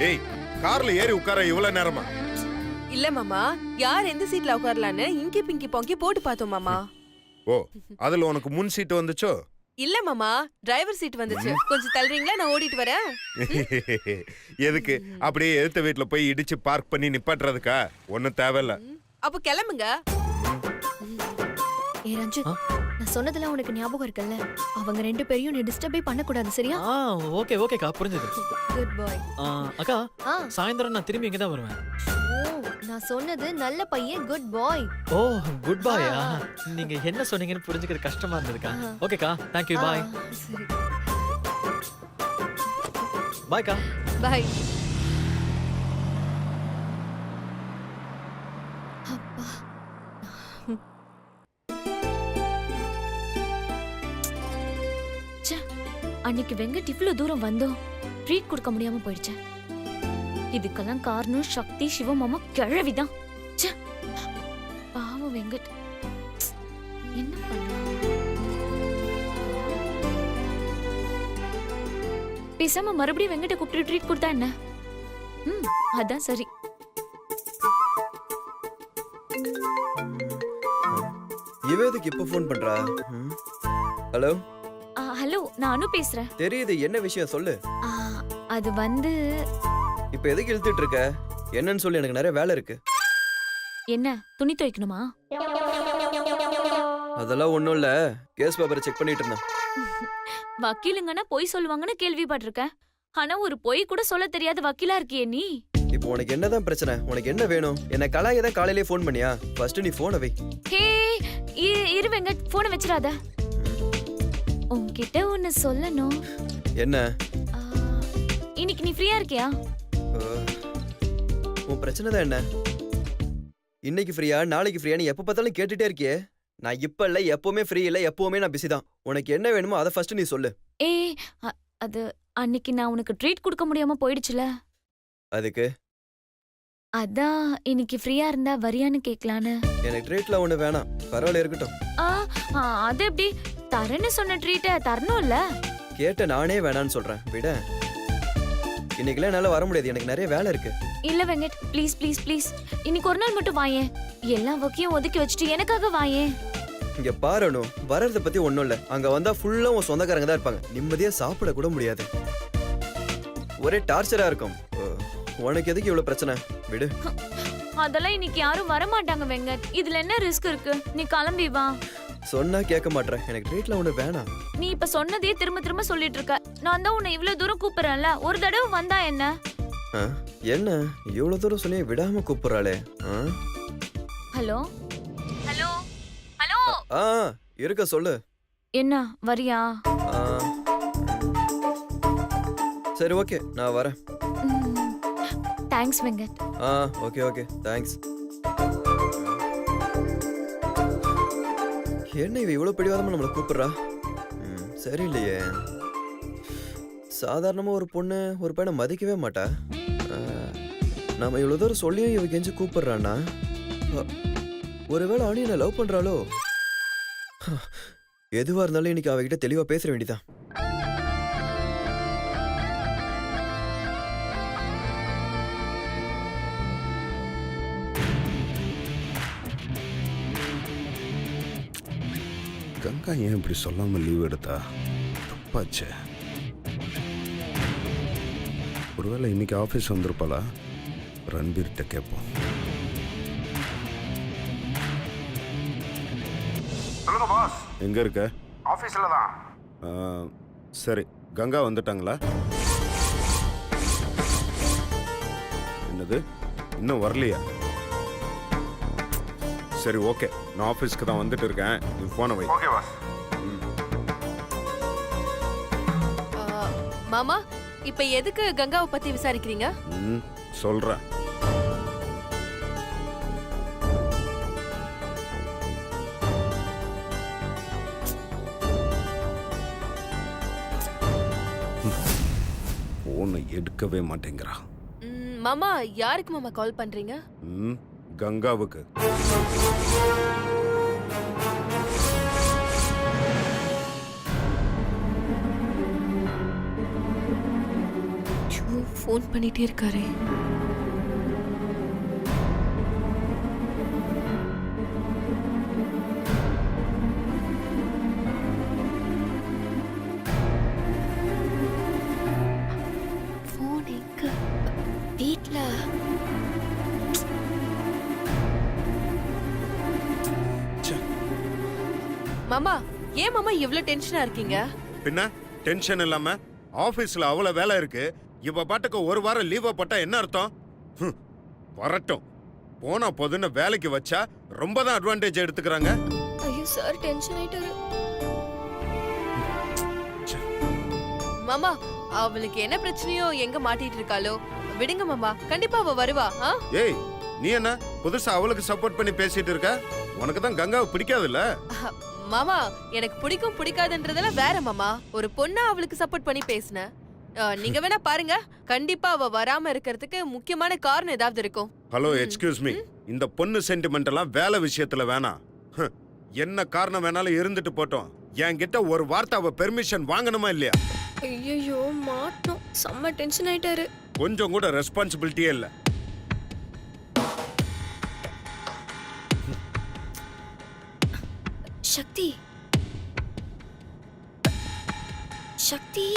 ஏய், கார்ல ஏறி உட்கார இவ்வளவு நேரமா? இல்ல மாமா, யார் எந்த சீட்ல உட்காரலான்னு இங்கி பிங்கி பொங்கி போட்டு பார்த்தோம் மாமா. ஓ, அதுல உனக்கு முன் சீட்டு வந்துச்சோ? இல்ல மாமா, டிரைவர் சீட் வந்துச்சு. கொஞ்சம் தள்ளுறீங்களா, நான் ஓடிட்டு வரேன். எதுக்கு அப்படியே எதிர்த்த வீட்டுல போய் இடிச்சு பார்க் பண்ணி நிப்பாட்டுறதுக்கா? ஒன்னும் தேவையில்ல. அப்ப கிளம்புங்க. ஏ ரஞ்சித், நான் சொன்னதெல்லாம் உனக்கு ஞாபகம் இருக்குல்ல? அவங்க ரெண்டு பேரையும் நீ டிஸ்டர்பே பண்ண கூடாது, சரியா? ஓகே ஓகேக்கா, புரிஞ்சது. குட் பாய். அக்கா, ஆ சாயந்தரம் நான் திரும்பி இங்க தான் வருவேன். ஓ, நான் சொன்னது நல்ல பையன், குட் பாய். ஓ, குட் பாயா? நீங்க என்ன சொன்னீங்கன்னு புரிஞ்சுக்கிறது கஷ்டமா இருந்ததுக்கா. ஓகேக்கா, தேங்க் யூ, பாய். சரி, பாய்க்கா. பாய். அப்பா. ச்சே, அன்னைக்கு வெங்கட் இவ்வளவு தூரம் வந்தோம், ட்ரீட் கொடுக்க முடியாம போயிடுச்சு. இதுக்கெல்லாம் காரணம் சக்தி சிவமாமா கிழவிதான். ச்சே, பாவம் வெங்கட். என்ன பண்ணலாம்? பேசாம மறுபடியும் வெங்கட்ட கூப்பிட்டு ட்ரீட் கொடுத்தா என்ன? அதான் சரி. இவ எதுக்கு இப்ப ஃபோன் பண்றா? ஹலோ ஹலோ, நான் அனு பேசுறேன். தெரியுது, என்ன விஷயம் சொல்லு. ஆ, அது வந்து இப்ப எதுக்கு இழுத்துட்டு இருக்க? என்னன்னு சொல்லு, எனக்கு நிறைய வேலை இருக்கு. என்ன, துணி துவைக்கணுமா? அதெல்லாம் ஒண்ணும் இல்ல, கேஸ் பேப்பரை செக் பண்ணிட்டு இருந்தேன். வக்கீலுங்கன்னா பொய் சொல்லுவாங்கன்னு கேள்விப்பட்டிருக்கேன். ஆனா ஒரு பொய் கூட சொல்ல தெரியாத வக்கீலா இருக்கியே நீ. இப்போ உனக்கு என்னதான் பிரச்சனை? உனக்கு என்ன வேணும்? என்ன கலாய தான் காலையிலே ஃபோன் பண்ணியா? ஃபர்ஸ்ட் நீ போனை வை. ஹே, இரு வெங்கட், போனை வச்சிராத. உன்கிட்ட ஒன்னு சொல்லணும். என்ன? ஆ, இன்னைக்கு நீ ஃப்ரீயா இருக்கியா? உன் பிரச்சனை தான் என்ன? இன்னைக்கு ஃப்ரீயா, நாளைக்கு ஃப்ரீயான்னு எப்ப பார்த்தாலும் கேட்டுட்டே இருக்கியே. நான் இப்ப இல்ல, எப்பவுமே ஃப்ரீ இல்ல, எப்பவுமே நான் பிஸி தான். உனக்கு என்ன வேணுமோ அதை ஃபர்ஸ்ட் நீ சொல்லு. ஏய், அது அன்னைக்கு நான் உனக்கு ட்ரீட் கொடுக்க முடியாம போயிடுச்சுல. அதுக்கு அதான் இன்னைக்கு ஃப்ரீயா இருந்தா வரியான்னு கேட்கலான்னு. எனக்கு ட்ரீட்ல ஒண்ணு வேணாம், பரவாயில்ல இருக்கட்டும். அது எப்படி? தரேன்னு சொன்ன ட்ரீட்டை தரணும்ல. கேட்ட நானே வேணான்னு சொல்றேன், விட. இன்னைக்குலாம் என்னால வர முடியாது, எனக்கு நிறைய வேலை இருக்கு. இல்ல வெங்கட், ப்ளீஸ் ப்ளீஸ் ப்ளீஸ், இன்னைக்கு ஒரு நாள் மட்டும் வாயேன். எல்லா ஒர்க்கையும் ஒதுக்கி வச்சுட்டு எனக்காக வாயேன். இங்க பாருனு, வர்றத பத்தி ஒண்ணும் இல்ல. அங்க வந்தா ஃபுல்லா உன் சொந்தக்காரங்க தான் இருப்பாங்க, நிம்மதியா சாப்பிட கூட முடியாது. ஒரே டார்ச்சரா இருக்கும். உனக்கு எதுக்கு இவ்வளவு பிரச்சனை? விடு. அதெல்லாம் இன்னைக்கு யாரும் வர மாட்டாங்க வெங்கட். இதுல என்ன ரிஸ்க் இருக்கு? நீ கிளம்பி வா. சொன்னா கேட்க மாட்டேன், எனக்கு ட்ரீட்ல ஒண்ணு வேணாம். நீ இப்ப சொன்னதே திரும்ப திரும்ப சொல்லிட்டு இருக்க. நான் தான் உன்னை இவ்வளவு தூரம் கூப்பிடுறேன்ல, ஒரு தடவை வந்தா என்ன? என்ன இவ்வளவு தூரம் சொல்லி விடாம கூப்பிடுறாளே? Hello hello hello. இருக்க சொல்லு. என்ன, வரியா? சரி ஓகே, நான் வரேன். Thanks Venkat. Okay okay, thanks. என்ன இவ இவ்வளவு பிடிவாதமா நம்மளை கூப்பிடுறா? சரியில்லையே. சாதாரணமா ஒரு பொண்ணு ஒரு பையனை மதிக்கவே மாட்டா. நாம இவ்வளவு தூரம் சொல்லியும் இவ கெஞ்சு கூப்பிடுறான்னா, ஒருவேளை அனு என்ன லவ் பண்றாளோ? எதுவா இருந்தாலும் இன்னைக்கு அவகிட்ட தெளிவா பேச வேண்டியதான். கங்கா ஏன் இப்படி சொல்லாம லீவ் எடுத்தா? தப்பாச்சே. ஒருவேளை இன்னைக்கு ஆஃபீஸ் வந்திருப்பாளா? ரன்பீர்கிட்ட கேட்போம். சொல்லுங்க பாஸ். எங்க இருக்க? ஆபீஸ்ல தான். சரி, கங்கா வந்துட்டாங்களா? என்னது, இன்னும் வரலையா? சரி ஓகே, நான் ஆஃபீஸ்க்கு தான் வந்துட்டு இருக்கேன், நீ போனை வை. Okay pass. மாமா, இப்ப எதுக்கு கங்காவை பத்தி விசாரிக்கிறீங்க? சொல்றேன். போனை எடுக்கவே மாட்டேங்கிறா. மாமா, யாருக்கு மாமா கால் பண்றீங்க? கங்காவுக்கு. ஃபோன் பண்ணிட்டே இருக்காரே. ஃபோன் எங்க? வீட்ல. மாமா, ஏன் மாமா இவ்ளோ டென்ஷனா இருக்கீங்க? பின்ன டென்ஷன் இல்லாம ஆபீஸ்ல அவ்வளவு வேலை இருக்கு. இவ பாட்டுக்கு ஒரு வாரம் லீவ் போட்டா என்ன அர்த்தம்? வரட்டும், போனா போதுன்னு வேலைக்கு வச்சா ரொம்ப தான் அட்வான்டேஜ் எடுத்துக்கிறாங்க. ஐயோ சார், டென்ஷன் ஆயிட்டாரு. மாமா, அவளுக்கு என்ன பிரச்சனையோ, எங்க மாட்டிட்டு இருக்காளோ, விடுங்க மாமா, கண்டிப்பா அவ வருவா. ஏய், நீ என்ன புதுசா அவளுக்கு சப்போர்ட் பண்ணி பேசிட்டு இருக்க? உனக்கு தான் கங்காவை பிடிக்காதுல்ல? மாமா, எனக்கு பிடிக்கும் பிடிக்காதுன்றதெல்லாம் வேற மாமா. ஒரு பொண்ணா அவளுக்கு சப்போர்ட் பண்ணி பேசினேன். நீங்க வேணா பாருங்க, கண்டிப்பா அவ வராம இருக்கிறதுக்கு முக்கியமான காரணம் ஏதாவது இருக்கும். ஹலோ, எக்ஸ்கியூஸ் மீ, இந்த பொண்ணு சென்டிமெண்ட் எல்லாம் வேலை விஷயத்துல வேணாம். என்ன காரணம் வேணாலும் இருந்துட்டு போட்டோம். என்கிட்ட ஒரு வார்த்தை அவ பெர்மிஷன் வாங்கணுமா இல்லையா? ஐயோ மாட்டோம், செம்ம டென்ஷன் ஆயிட்டாரு. கொஞ்சம் கூட ரெஸ்பான்சிபிலிட்டியே இல்ல. சக்தி, சக்தி,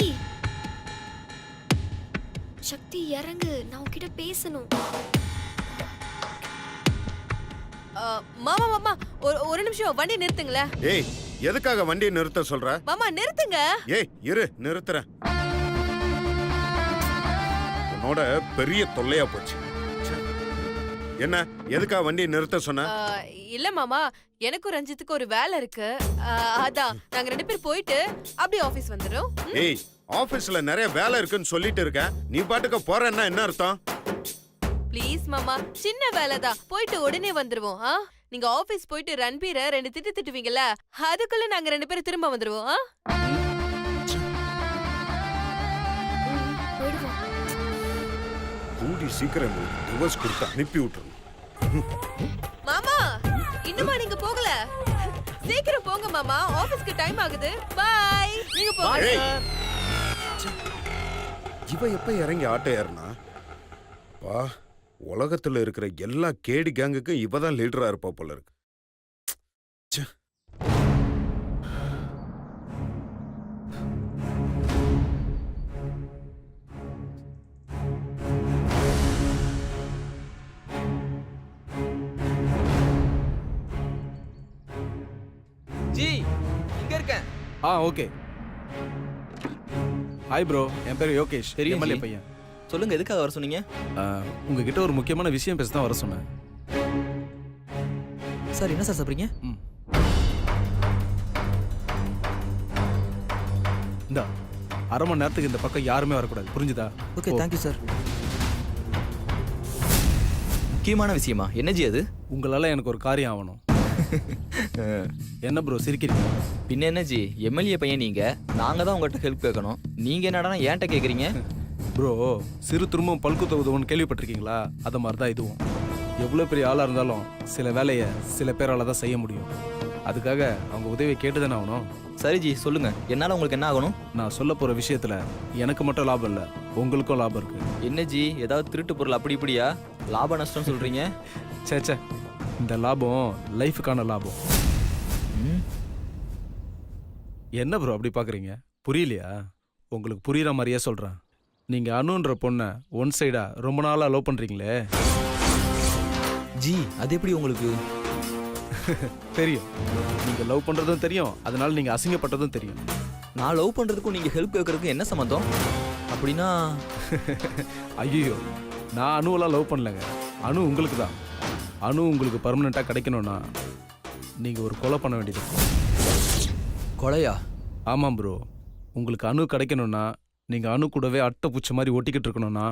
சக்தி இறங்கு, நான் உன்கிட்ட பேசணும். மாமா மாமா, ஒரு நிமிஷம் வண்டி நிறுத்துங்களேன். ஏய், எதுக்காக வண்டியை நிறுத்த சொல்ற? மாமா நிறுத்துங்க. ஏய், இரு, நிறுத்துறேன். உன்னோட பெரிய தொல்லையா போச்சு. என்ன, எதுக்காக வண்டியை நிறுத்த சொன்ன? இல்ல மாமா, எனக்கும் ரஞ்சித்துக்கு ஒரு வேலை இருக்கு. அதான் நாங்க 2 பேர் போயிட்டு அப்படியே ஆபீஸ் வந்துடும். ஏய், ஆபீஸ்ல நிறைய வேலை இருக்குன்னு சொல்லிட்டு இருக்கேன். நீ பாட்டுக்கு போறேன்னா என்ன அர்த்தம்? ப்ளீஸ் மாமா, சின்ன வேலை தான், போயிட்டு உடனே வந்துருவோம். நீங்க ஆபீஸ் போயிட்டு ரன்பீரை 2 திட்டு திட்டுவீங்கல்ல, அதுக்குள்ள நாங்க 2 பேரும் திரும்ப வந்துருவோம். கூடி சீக்கிரம் டிவோர்ஸ் கொடுத்து அனுப்பி விட்டுருங்க. மாமா, இன்னுமா நீங்க போகல? சீக்கிரம் போங்க மாமா, ஆபீஸ்க்கு டைம் ஆகுது. பை. நீங்க போங்க. ஏய், இவ எப்ப இறங்கி ஆட்டோ ஏறினா? பா, உலகத்துல இருக்கிற எல்லா கேடி கேங்குக்கும் இவதான் லீடரா இருப்பா போல இருக்கு. ஜி, இங்க இருக்கேன். ஓகே. ஹாய் ப்ரோ, என் பேர் யோகேஷ், தெரியும் எம்எல்ஏ ஜி. பையன். சொல்லுங்க, எதுக்காக வர சொன்னீங்க? உங்ககிட்ட ஒரு முக்கியமான விஷயம் பேச தான் வர சொன்னேன். சார், என்ன சார் சாப்பிட்றீங்க? இந்தா, அரை மணி நேரத்துக்கு இந்த பக்கம் யாருமே வரக்கூடாது, புரிஞ்சுதா? Okay, thank you sir. முக்கியமான விஷயமா? என்ன ஜி அது? உங்களால எனக்கு ஒரு காரியம் ஆகணும். என்ன ப்ரோ சிரிக்கிறீங்க? பின்ன என்ன ஜி, எம்எல்ஏ பையன் நீங்க, நாங்க தான் உங்கள்கிட்ட ஹெல்ப் கேட்கணும். நீங்க என்னடா ஏன்ட்ட கேக்குறீங்க? ப்ரோ, சிறு திரும்பவும் பல்குத்த உதவுன்னு கேள்விப்பட்டிருக்கீங்களா? அதை மாதிரி தான் இதுவும். எவ்வளோ பெரிய ஆளாக இருந்தாலும் சில வேலையை சில பேரால் தான் செய்ய முடியும். அதுக்காக அவங்க உதவியை கேட்டு தானே ஆகணும். சரி ஜி, சொல்லுங்க, என்னால உங்களுக்கு என்ன ஆகணும்? நான் சொல்ல போகிற விஷயத்தில் எனக்கு மட்டும் லாபம் இல்லை, உங்களுக்கும் லாபம் இருக்கு. என்ன ஜி, ஏதாவது திருட்டு பொருள் அப்படி இப்படியா? லாப நஷ்டம் சொல்றீங்க? சேச்சே, இந்த லாபம் லைஃபுக்கான லாபம். என்ன ப்ரோ அப்படி பார்க்குறீங்க? புரியலையா? உங்களுக்கு புரியுற மாதிரியே சொல்கிறேன். நீங்கள் அனுன்ற பொண்ணை ஒன் சைடாக ரொம்ப நாளாக லவ் பண்ணுறீங்களே. ஜி, அது எப்படி உங்களுக்கு தெரியும்? நீங்கள் லவ் பண்ணுறதும் தெரியும், அதனால நீங்கள் அசிங்கப்பட்டதும் தெரியும். நான் லவ் பண்றதுக்கும் நீங்க ஹெல்ப் கேட்கறதுக்கும் என்ன சம்மந்தம்? அப்படின்னா ஐயோ, நான் அணுவெல்லாம் லவ் பண்ணலங்க. அணு உங்களுக்கு தான். அணு உங்களுக்கு பர்மனெண்ட்டாக கிடைக்கணும்னா நீங்கள் ஒரு கொலை பண்ண வேண்டியது. கொலையா? ஆமாம் ப்ரோ, உங்களுக்கு அணு கிடைக்கணும்னா நீங்கள் அணு கூடவே அட்டை பூச்சி மாதிரி ஒட்டிக்கிட்டு இருக்கணும்னா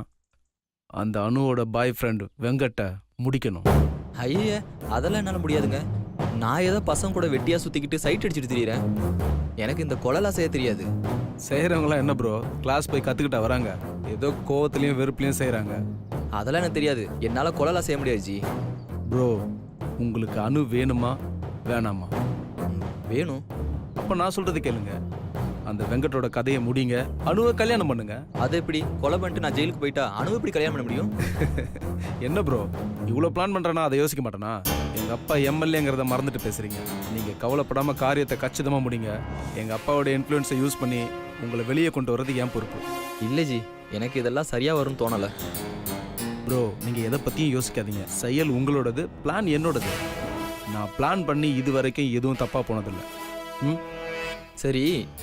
அந்த அணுவோட பாய் ஃப்ரெண்ட் வெங்கட்டை முடிக்கணும். ஐயே, அதெல்லாம் என்னால் முடியாதுங்க. நான் ஏதோ பசங்க கூட வெட்டியாக சுற்றிக்கிட்டு சைட் அடிச்சுட்டு திரியிறேன். எனக்கு இந்த கொலைலாம் செய்ய தெரியாது. செய்கிறவங்களாம் என்ன ப்ரோ, கிளாஸ் போய் கற்றுக்கிட்டா வராங்க? ஏதோ கோவத்துலேயும் வெறுப்புலையும் செய்கிறாங்க. அதெல்லாம் எனக்கு தெரியாது. என்னால் கொலைலாம் செய்ய முடியாது ஜி. ப்ரோ, உங்களுக்கு அணு வேணுமா வேணாமா? வேணும். அப்போ நான் சொல்கிறது கேளுங்க. அந்த வெங்கட்டோட கதையை முடிங்க, அனுவை கல்யாணம் பண்ணுங்க. அது எப்படி கொலை பண்ணிட்டு நான் ஜெயிலுக்கு போயிட்டா அனு எப்படி கல்யாணம் பண்ண முடியும்? என்ன ப்ரோ இவ்வளோ பிளான் பண்றேன்னா அதை யோசிக்க மாட்டேனா? எங்க அப்பா எம்எல்ஏங்கிறத மறந்துட்டு பேசுறீங்க. நீங்க கவலைப்படாம காரியத்தை கச்சிதமா முடிங்க. எங்க அப்பாவோட இன்ஃப்ளூயன்ஸை யூஸ் பண்ணி உங்களை வெளியே கொண்டு வர்றது என் பொறுப்பு. இல்லை ஜி, எனக்கு இதெல்லாம் சரியா வரும்னு தோணலை. ப்ரோ நீங்க எதை பத்தியும் யோசிக்காதீங்க. செயல் உங்களோடது, பிளான் என்னோடது. நான் பிளான் பண்ணி இது வரைக்கும் எதுவும் தப்பா போனதில்லை. ம், சரி,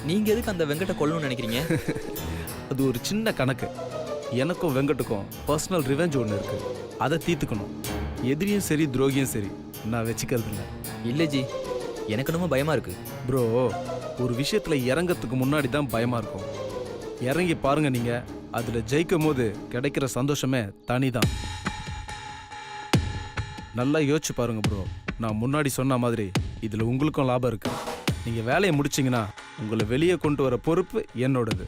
நீங்க எதுக்கு அந்த வெங்கட்டை கொல்லணும்னு நினைக்கிறீங்க? அது ஒரு சின்ன கணக்கு. எனக்கும் வெங்கட்டுக்கும் பர்சனல் ரிவெஞ்ச் ஒன்று இருக்கு. அதை தீர்த்துக்கணும். எதிரியும் சரி துரோகியும் சரி நான் வச்சுக்கிறது இல்லை. இல்லை ஜி, எனக்கு என்னமோ பயமா இருக்கு. ப்ரோ ஒரு விஷயத்துல இறங்கறதுக்கு முன்னாடி தான் பயமா இருக்கும். இறங்கி பாருங்க, நீங்க அதுல ஜெயிக்கும் போது கிடைக்கிற சந்தோஷமே தனிதான். நல்லா யோசிச்சு பாருங்க ப்ரோ. நான் முன்னாடி சொன்ன மாதிரி இதுல உங்களுக்கும் லாபம் இருக்கு. நீங்க வேலையை முடிச்சீங்கன்னா உங்களை வெளியே கொண்டு வர பொறுப்பு என்னோடது.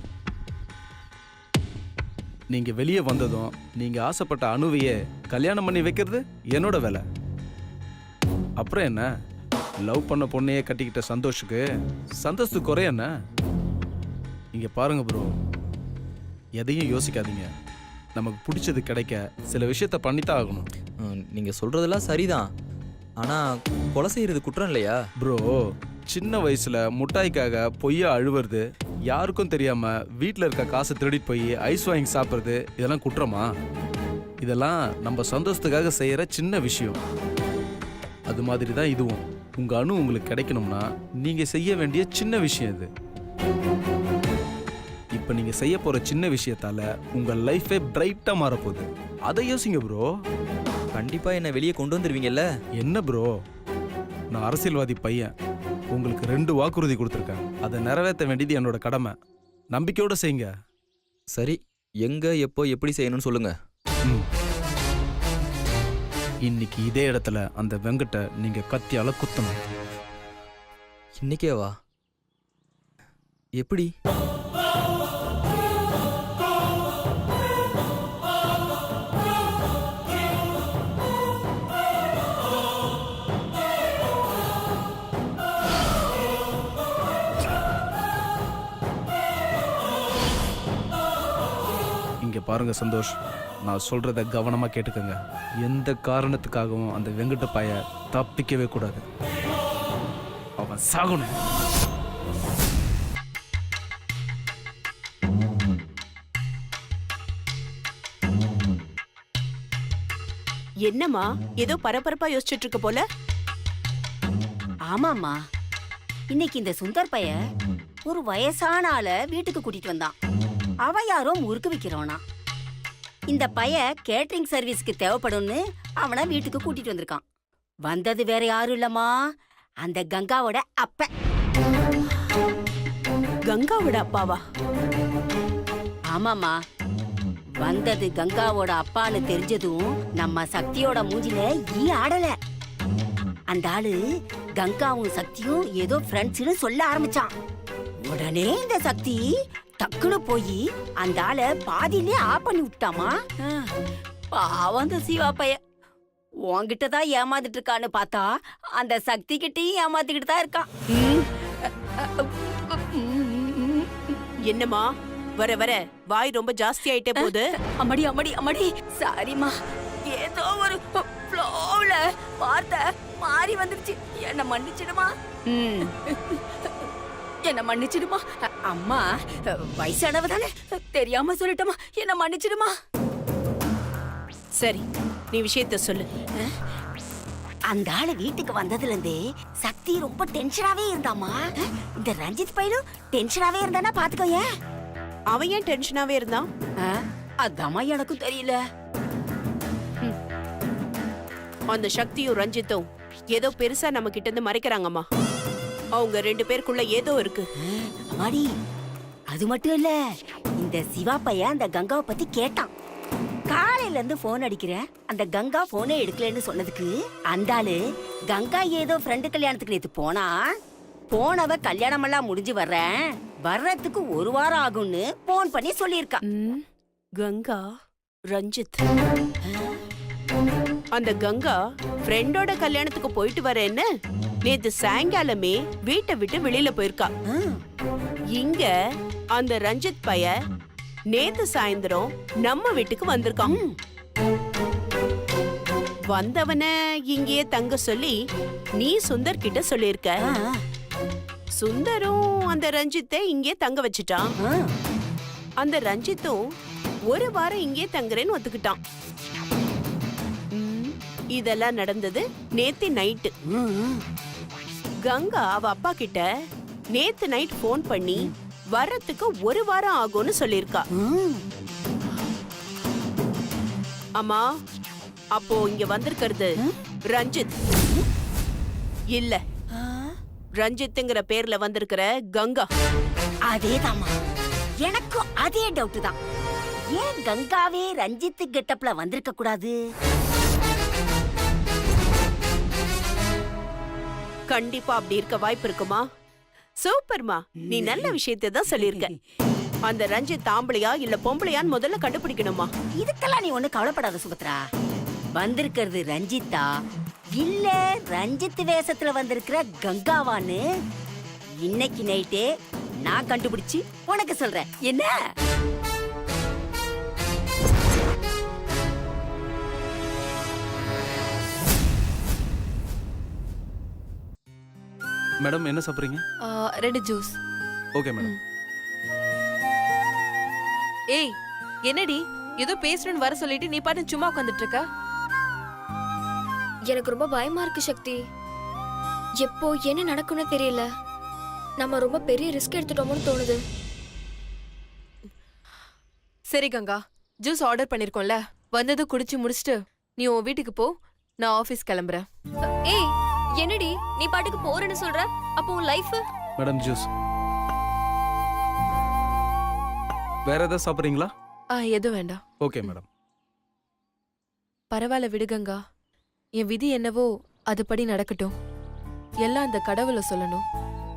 நீங்க வெளியே வந்ததும் நீங்க ஆசைப்பட்ட அணுவையே கல்யாணம் பண்ணி வைக்கிறது என்னோட வேலை. அப்புறம் என்ன, லவ் பண்ண பொண்ணையே கட்டிக்கிட்ட சந்தோஷத்துக்கு குறை என்ன? இங்க பாருங்க ப்ரோ, எதையும் யோசிக்காதீங்க. நமக்கு பிடிச்சது கிடைக்க சில விஷயத்த பண்ணித்தான் ஆகணும். நீங்க சொல்றதெல்லாம் சரிதான், ஆனா கொலை செய்யறது குற்றம் இல்லையா? ப்ரோ சின்ன வயசுல முட்டாய்க்காக பொய்யா அழுவுறது, யாருக்கும் தெரியாம வீட்டில் இருக்க காசை திருடிட்டு போய் ஐஸ் வாங்கி சாப்பிட்றது, இதெல்லாம் குற்றமா? இதெல்லாம் நம்ம சந்தோஷத்துக்காக செய்யற சின்ன விஷயம். அது மாதிரி தான் இதுவும். உங்க அணு உங்களுக்கு கிடைக்கணும்னா நீங்க செய்ய வேண்டிய சின்ன விஷயம் இது. இப்ப நீங்க செய்ய போற சின்ன விஷயத்தால உங்க லைஃபே பிரைட்டா மாறப்போகுது. அதை யோசிங்க ப்ரோ. கண்டிப்பா என்ன வெளியே கொண்டு வந்துருவீங்கல்ல? என்ன ப்ரோ, நான் அரசியல்வாதி பையன். உங்களுக்கு 2 வாக்குறுதி கொடுத்துருக்கேன். அதை நிறைவேற்ற வேண்டியது என்னோட கடமை. நம்பிக்கையோட செய்யுங்க. சரி, எங்க எப்போ எப்படி செய்யணும்னு சொல்லுங்க. ம். இன்னைக்கு இதே இடத்துல அந்த வெங்கட்டை நீங்க கத்தியால குத்தணும். இன்னைக்கே வா? எப்படி? இங்க பாருங்க சந்தோஷ், நான் சொல்றத கவனமா கேட்டுக்கங்க. எந்த காரணத்துக்காகவும் அந்த வெங்கட்ட பைய தப்பிக்கவே கூடாது. அவன் சாகணும். என்னம்மா ஏதோ பரபரப்பா யோசிச்சுட்டு இருக்க போல? ஆமாம்மா, இன்னைக்கு இந்த சுந்தர் பைய ஒரு வயசான ஆள வீட்டுக்கு கூட்டிட்டு வந்தான். அவ யாரோ முறுக்கு விக்கிறவனா. இந்த பைய கேட்டரிங் சர்வீஸ்க்கு தேவைப்படும்னு அவனை வீட்டுக்கு கூட்டிட்டு வந்திருக்கான். வந்தது வேற யாரும் இல்லம்மா, அந்த கங்காவோட அப்ப. கங்காவோட அப்பாவா? ஆமாம்மா, வந்தது கங்காவோட அப்பான்னு தெரிஞ்சதும் நம்ம சக்தியோட மூஞ்சில ஈ ஆடல. அந்த ஆளு கங்காவும் சக்தியும் ஏதோ ஃப்ரெண்ட்ஸ்னு சொல்ல ஆரம்பிச்சான். உடனே இந்த சக்தி டக்குனு போய் அந்த ஆளை பாதியிலே ஆஃப் பண்ணி விட்டாமா. பாவம் அந்த சிவா பைய உன்கிட்ட தான் ஏமாந்துட்டு இருக்கான்னு பார்த்தா அந்த சக்தி கிட்டையும் ஏமாத்திக்கிட்டு தான் இருக்கான். என்னம்மா வர வர வாய் ரொம்ப ஜாஸ்தி ஆயிட்டே போகுது. அம்மாடி அம்மாடி அம்மாடி, சாரிம்மா, ஏதோ ஒரு ஃப்ளோல வார்த்தை மாறி வந்துருச்சு. என்ன மன்னிச்சிடுமா, என்ன மன்னிச்சிடுமா. அம்மா வயசானவ தானே, தெரியாம சொல்லிட்டமா, என்ன மன்னிச்சிடுமா. சரி, நீ விஷயத்த சொல்லு. அந்த ஆளு வீட்டுக்கு வந்ததுல இருந்தே சக்தி ரொம்ப டென்ஷனாவே இருந்தாமா. இந்த ரஞ்சித் பையனும் டென்ஷனாவே இருந்தானா பாத்துக்கோயே. அவன் ஏன் டென்ஷனாவே இருந்தான்? அதாம்மா எனக்கும் தெரியல. அந்த சக்தியும் ரஞ்சித்தும் ஏதோ பெருசா நம்ம கிட்ட இருந்து மறைக்கிறாங்கம்மா. அவங்க 2 பேருக்குள்ள ஏதோ இருக்கு. அம்மாடி, அது மட்டும் இல்ல, இந்த சிவா பையன் அந்த கங்காவை பத்தி கேட்டான். காலையில இருந்து போன் அடிக்கிறேன், அந்த கங்கா போனே எடுக்கலன்னு சொன்னதுக்கு அந்த ஆளு கங்கா ஏதோ ஃப்ரெண்டு கல்யாணத்துக்கு நேத்து போனா, போனவ கல்யாணம் எல்லாம் முடிஞ்சு வர்றதுக்கு 1 வாரம் ஆகும்னு போன் பண்ணி சொல்லியிருக்கா. கங்கா ரஞ்சித், அந்த கங்கா ஃப்ரெண்டோட கல்யாணத்துக்கு போயிட்டு வரேன்னு நேத்து சாயங்காலமே வீட்டை விட்டு வெளியில போயிருக்கா. இங்க அந்த ரஞ்சித் பைய நேத்து சாயந்தரம் நம்ம வீட்டுக்கு வந்திருக்கான். வந்தவன இங்கேயே தங்க சொல்லி நீ சுந்தர் கிட்ட சொல்லிருக்க. சுந்தரும் அந்த ரஞ்சித்தை இங்கே தங்க வச்சுட்டான். அந்த ரஞ்சித்தும் ஒரு வாரம் இங்கே தங்குறேன்னு ஒத்துக்கிட்டான். இதெல்லாம் நடந்தது நேத்து நைட்டு. கங்கா அவ அப்பா கிட்ட நேத்து நைட் போன் பண்ணி வர்றதுக்கு ஒரு வாரம் ஆகும்னு சொல்லிருக்கா. அம்மா, அப்போ இங்க வந்திருக்கிறது ரஞ்சித் இல்ல, ரஞ்சித்ங்கிற பேர்ல வந்திருக்கிற கங்கா. அதேதாம்மா, எனக்கும் அதே டவுட் தான். ஏன் கங்காவே ரஞ்சித் கெட்டப்ல வந்திருக்க கூடாது? கண்டிப்பா அப்படி இருக்க வாய்ப்பு இருக்குமா? சூப்பர்மா, நீ நல்ல விஷயத்தை தான் சொல்லிருக்க. அந்த ரஞ்சித் ஆம்பளையா இல்ல பொம்பளையான்னு முதல்ல கண்டுபிடிக்கணுமா? இதுக்கெல்லாம் நீ ஒண்ணு கவலைப்படாத சுபத்ரா. வந்திருக்கிறது ரஞ்சித்தா இல்ல ரஞ்சித் வேஷத்துல வந்திருக்கிற கங்காவான்னு இன்னைக்கு நைட்டே நான் கண்டுபிடிச்சு உனக்கு சொல்றேன். என்ன? மேடம் என்ன சாப்பிட்றீங்க? 2 ஜூஸ். Okay madam. ஏய், என்னடி ஏதோ பேசணும்னு வர சொல்லிட்டு நீ பாட்டு சும்மா உட்காந்துட்டு இருக்க? எனக்கு ரொம்ப பயமா இருக்கு சக்தி. எப்போ என்ன நடக்கும்னு தெரியல. நம்ம ரொம்ப பெரிய ரிஸ்க் எடுத்துட்டோமோன்னு தோணுது. சரி கங்கா, ஜூஸ் ஆர்டர் பண்ணிருக்கோம்ல, வந்தது குடிச்சு முடிச்சிட்டு நீ உன் வீட்டுக்கு போ, நான் ஆபீஸ் கிளம்புறேன். ஏய், என்னடி நீ பாட்டுக்கு போறேன்னு சொல்ற? அப்போ உன் லைஃப்? Madam juice. வேற ஏதாவது சாப்பிட்றீங்களா? எதுவும் வேண்டாம். Okay madam. பரவாயில்ல விடு கங்கா, என் விதி என்னவோ அதுபடி நடக்கட்டும். எல்லாம் அந்த கடவுளை சொல்லணும்.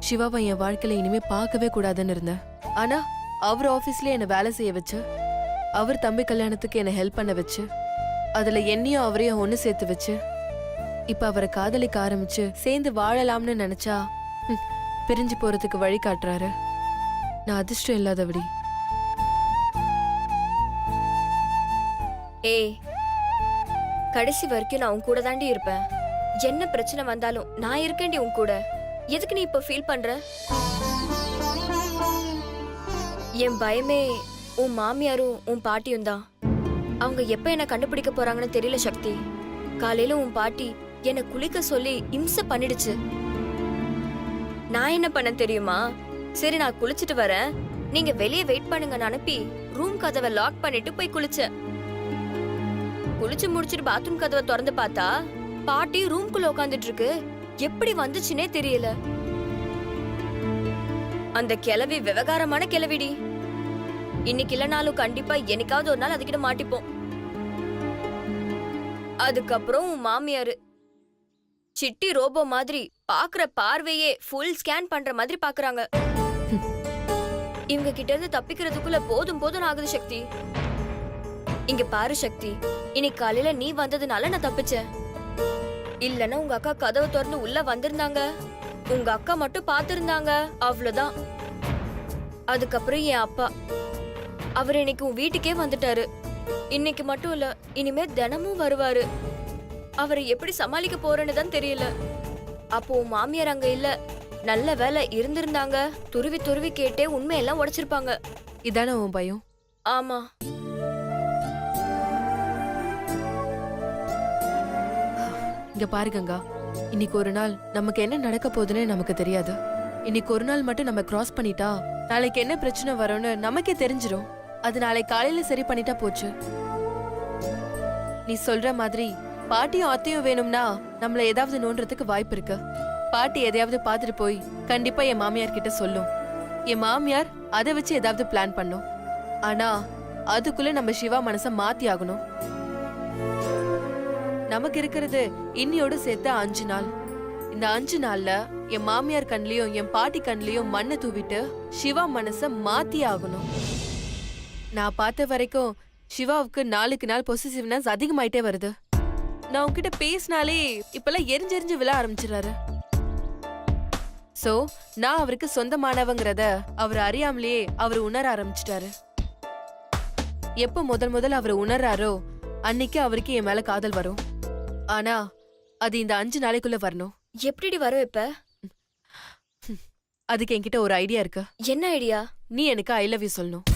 சிவாவை என் வாழ்க்கையில இனிமே பார்க்கவே கூடாதுன்னு இருந்தேன். ஆனா அவர் ஆபீஸ்ல என்ன வேலை செய்ய வச்சு, அவர் தம்பி கல்யாணத்துக்கு என்ன ஹெல்ப் பண்ண வச்சு, அதுல என்னையும் அவரையும் ஒண்ணு சேர்த்து வச்சு, இப்ப அவரை காதலிக்க ஆரம்பிச்சு சேர்ந்து வாழலாம்னு நினைச்சா பிரிஞ்சு போறதுக்கு வழி காட்டுறாரு. நான் அதிர்ஷ்டம் இல்லாதபடி. ஏய், கடைசி வரைக்கும் நான் உன் கூட தாண்டி இருப்பேன். என்ன பிரச்சனை வந்தாலும் நான் இருக்கேன்டி உன் கூட. எதுக்கு நீ இப்ப ஃபீல் பண்ற? என் பயமே உன் மாமியாரும் உன் பாட்டியும் தான். அவங்க எப்ப என்ன கண்டுபிடிக்க போறாங்கன்னு தெரியல சக்தி. காலையில உன் பாட்டி என்ன குளிக்க சொல்லி இம்சை பண்ணிடுச்சு. நான் என்ன பண்ண தெரியுமா? சரி நான் குளிச்சிட்டு வரேன், நீங்க வெளியே வெயிட் பண்ணுங்கன்னு அனுப்பி ரூம் கதவை லாக் பண்ணிட்டு போய் குளிச்சேன். குளிச்சு முடிச்சிட்டு பாத்ரூம் கதவை திறந்து பார்த்தா பாட்டி ரூம்குள்ள உட்காந்துட்டு இருக்கு. எப்படி வந்துச்சுன்னே தெரியல. அந்த கிழவி விவகாரமான கிழவிடி. இன்னைக்கு இல்லனாலும் கண்டிப்பா என்னைக்காவது ஒரு நாள் அதுக்கிட்ட மாட்டிப்போம். அதுக்கப்புறம் உன் மாமியாரு சிட்டி ரோபோ மாதிரி பாக்குற பார்வையே ஃபுல் ஸ்கேன் பண்ற மாதிரி பாக்குறாங்க. இவங்க கிட்ட இருந்து தப்பிக்கிறதுக்குள்ள போதும் போதும் ஆகுது சக்தி. இங்க பாரு சக்தி, இன்னைக்கு காலையில நீ வந்ததுனால நான் தப்பிச்சேன். இல்லன்னா உங்க அக்கா கதவை திறந்து உள்ள வந்திருந்தாங்க, உங்க அக்கா மட்டும் பாத்திருந்தாங்க, அவ்வளவுதான். அதுக்கப்புறம் என் அப்பா, அவர் இன்னைக்கு உன் வீட்டுக்கே வந்துட்டாரு. இன்னைக்கு மட்டும் இல்ல, இனிமே தினமும் வருவாரு. அவரை எப்படி சமாளிக்க போறேன்னு தான் தெரியல. அப்போ உன் மாமியார் அங்க இல்ல. நல்ல வேலை இருந்திருந்தாங்க, துருவி துருவி கேட்டே உண்மையெல்லாம் உடைச்சிருப்பாங்க. இதானே உன் பயம்? ஆமா. இங்க பாரு கங்கா, இன்னைக்கு ஒரு நாள் நமக்கு என்ன நடக்க போகுதுன்னு நமக்கு தெரியாது. இன்னைக்கு ஒரு நாள் மட்டும் நம்ம கிராஸ் பண்ணிட்டா நாளைக்கு என்ன பிரச்சனை வரும்னு நமக்கே தெரிஞ்சிரும். அது நாளைக்கு காலையில சரி பண்ணிட்டா போச்சு. நீ சொல்ற மாதிரி பாட்டியும் அத்தையும் வேணும்னா நம்மள ஏதாவது நோன்றதுக்கு வாய்ப்பு இருக்கு. பாட்டி எதையாவது பார்த்துட்டு போய் கண்டிப்பா என் மாமியார் கிட்ட சொல்லும். என் மாமியார் அதை வச்சு ஏதாவது பிளான் பண்ணும். ஆனா அதுக்குள்ள நம்ம சிவா மனச மாத்தி ஆகணும். நமக்கு இருக்கிறது இன்னியோட சேர்த்து 5 நாள். இந்த 5 நாள்ல என் மாமியார் கண்லயும் என் பாட்டி கண்லயும் மண்ணை தூவிட்டு சிவா மனச மாத்தி ஆகணும். நான் பார்த்த வரைக்கும் சிவாவுக்கு நாளுக்கு நாள் பொசிசிவ்னஸ் அதிகமாயிட்டே வருது. நான் உன்கிட்ட பேசினாலே இப்பெல்லாம் எரிஞ்செரிஞ்சு விழ ஆரம்பிச்சிடறாரு. சோ நான் அவருக்கு சொந்தமானவங்கிறத அவர் அறியாமலேயே அவர் உணர ஆரம்பிச்சிட்டாரு. எப்ப முதல்ல அவர் உணர்றாரோ அன்னைக்கு அவருக்கு என் மேல காதல் வரும். ஆனா அது இந்த 5 நாளைக்குள்ள வரணும். எப்படி வரும் இப்ப? அதுக்கு என்கிட்ட ஒரு ஐடியா இருக்கு. என்ன ஐடியா? நீ எனக்கு ஐ லவ் யூ சொல்லணும்.